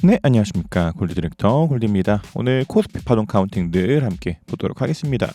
네, 안녕하십니까. 골드 디렉터 골드입니다. 오늘 코스피 파동 카운팅들 함께 보도록 하겠습니다.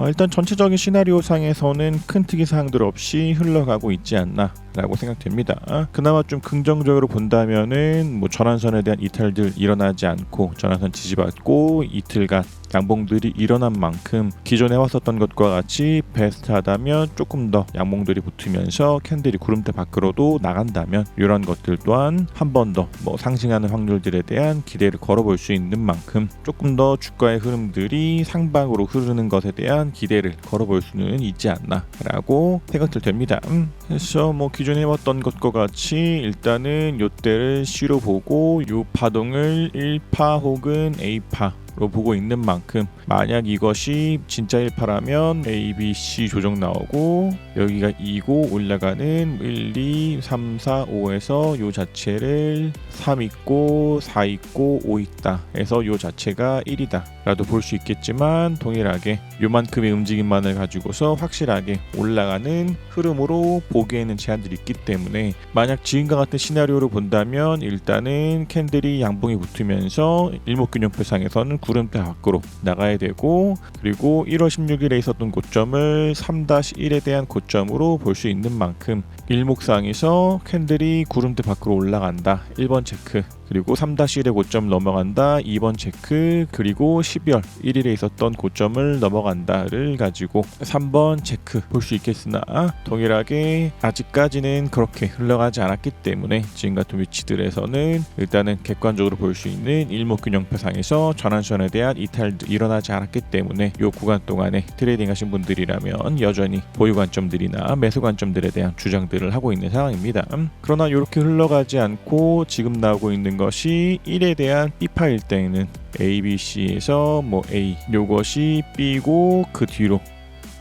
일단 전체적인 시나리오 상에서는 큰 특이 사항들 없이 흘러가고 있지 않나 라고 생각됩니다. 그나마 좀 긍정적으로 본다면은 전환선에 대한 이탈들 일어나지 않고 전환선 지지받고 이틀간 양봉들이 일어난 만큼 기존에 해왔었던 것과 같이 베스트하다면 조금 더 양봉들이 붙으면서 캔들이 구름대 밖으로도 나간다면 이런 것들 또한 한 번 더 상승하는 확률들에 대한 기대를 걸어볼 수 있는 만큼 조금 더 주가의 흐름들이 상방으로 흐르는 것에 대한 기대를 걸어볼 수는 있지 않나 라고 생각들 됩니다. 그래서 기존에 해왔던 것과 같이 일단은 요때를 C로 보고 요 파동을 1파 혹은 A파 로 보고 있는 만큼 만약 이것이 진짜 1파라면 A, B, C 조정 나오고 여기가 2고 올라가는 1, 2, 3, 4, 5에서 요 자체를 3 있고 4 있고 5 있다 해서 요 자체가 1이다 라도 볼 수 있겠지만 동일하게 요만큼의 움직임만을 가지고서 확실하게 올라가는 흐름으로 보기에는 제한들이 있기 때문에 만약 지금과 같은 시나리오로 본다면 일단은 캔들이 양봉이 붙으면서 일목균형표상에서는 구름대 밖으로 나가야 되고 그리고 1월 16일에 있었던 고점을 3-1에 대한 고점으로 볼 수 있는 만큼 일목상에서 캔들이 구름대 밖으로 올라간다 1번 체크 그리고 3-1의 고점을 넘어간다 2번 체크 그리고 12월 1일에 있었던 고점을 넘어간다를 가지고 3번 체크 볼 수 있겠으나 동일하게 아직까지는 그렇게 흘러가지 않았기 때문에 지금 같은 위치들에서는 일단은 객관적으로 볼 수 있는 일목균형표상에서 전환선에 대한 이탈도 일어나지 않았기 때문에 이 구간 동안에 트레이딩 하신 분들이라면 여전히 보유 관점들이나 매수 관점들에 대한 주장들을 하고 있는 상황입니다. 그러나 이렇게 흘러가지 않고 지금 나오고 있는 것이 1에 대한 B파일 때에는 A, B, C에서 A 요것이 B고 그 뒤로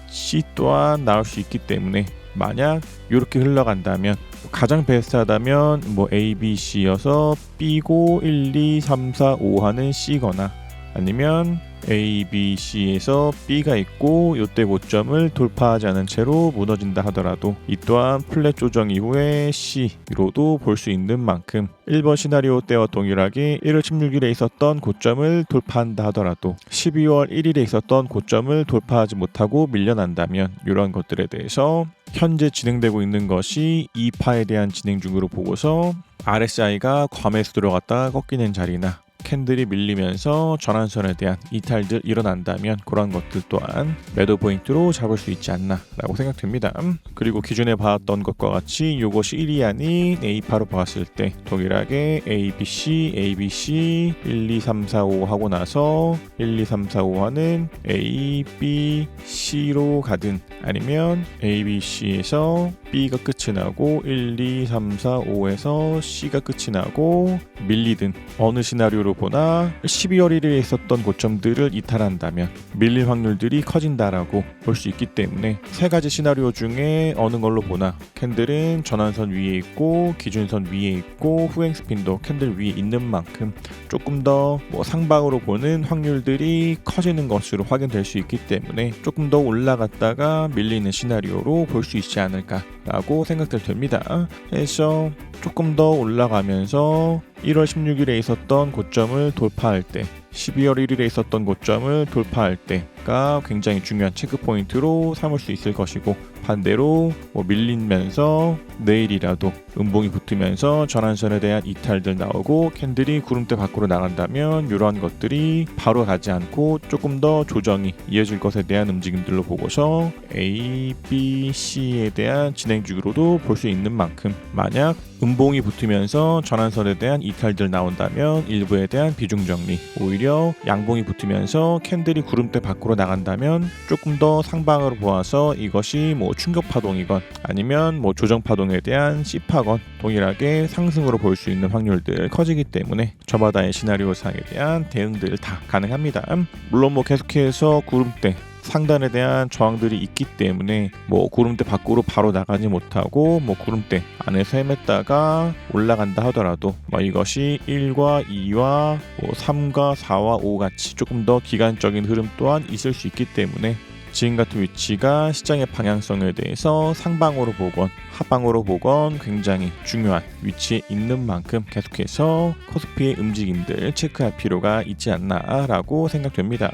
C 또한 나올 수 있기 때문에 만약 이렇게 흘러간다면 가장 베스트하다면 A, B, C여서 B고 1, 2, 3, 4, 5 하는 C거나 아니면 A, B, C에서 B가 있고 이때 고점을 돌파하지 않은 채로 무너진다 하더라도 이 또한 플랫 조정 이후에 C로도 볼 수 있는 만큼 1번 시나리오 때와 동일하게 1월 16일에 있었던 고점을 돌파한다 하더라도 12월 1일에 있었던 고점을 돌파하지 못하고 밀려난다면 이런 것들에 대해서 현재 진행되고 있는 것이 2파에 대한 진행 중으로 보고서 RSI가 과매수 들어갔다가 꺾이는 자리나 캔들이 밀리면서 전환선에 대한 이탈들 일어난다면 그런 것들 또한 매도 포인트로 잡을 수 있지 않나 라고 생각됩니다. 그리고 기존에 봤던 것과 같이 이것이 1이 아닌 A파로 봤을 때 동일하게 ABC, ABC 1, 2, 3, 4, 5 하고 나서 1, 2, 3, 4, 5 하는 A, B, C로 가든 아니면 A, B, C에서 B가 끝이 나고 1, 2, 3, 4, 5에서 C가 끝이 나고 밀리든 어느 시나리오로 보나 12월 1일에 있었던 고점들을 이탈한다면 밀릴 확률들이 커진다라고 볼 수 있기 때문에 세 가지 시나리오 중에 어느 걸로 보나 캔들은 전환선 위에 있고 기준선 위에 있고 후행 스핀도 캔들 위에 있는 만큼 조금 더 상방으로 보는 확률들이 커지는 것으로 확인될 수 있기 때문에 조금 더 올라갔다가 밀리는 시나리오로 볼 수 있지 않을까라고 생각될 됩니다. 그래서 조금 더 올라가면서 1월 16일에 있었던 고점을 돌파할 때 12월 1일에 있었던 고점을 돌파할 때가 굉장히 중요한 체크 포인트로 삼을 수 있을 것이고 반대로 밀리면서 내일이라도 음봉이 붙으면서 전환선에 대한 이탈들 나오고 캔들이 구름대 밖으로 나간다면 이러한 것들이 바로 가지 않고 조금 더 조정이 이어질 것에 대한 움직임들로 보고서 A, B, C에 대한 진행주로도 볼 수 있는 만큼 만약 음봉이 붙으면서 전환선에 대한 이탈들 나온다면 일부에 대한 비중 정리 오히려 양봉이 붙으면서 캔들이 구름대 밖으로 나간다면 조금 더 상방으로 보아서 이것이 충격 파동이건 아니면 조정 파동에 대한 C파건 동일하게 상승으로 볼 수 있는 확률들 커지기 때문에 저마다의 시나리오 상에 대한 대응들 다 가능합니다. 물론 계속해서 구름대 상단에 대한 저항들이 있기 때문에 구름대 밖으로 바로 나가지 못하고 구름대 안에서 헤맸다가 올라간다 하더라도 이것이 1과 2와 3과 4와 5 같이 조금 더 기간적인 흐름 또한 있을 수 있기 때문에 지금 같은 위치가 시장의 방향성에 대해서 상방으로 보건 하방으로 보건 굉장히 중요한 위치에 있는 만큼 계속해서 코스피의 움직임들 체크할 필요가 있지 않나라고 생각됩니다.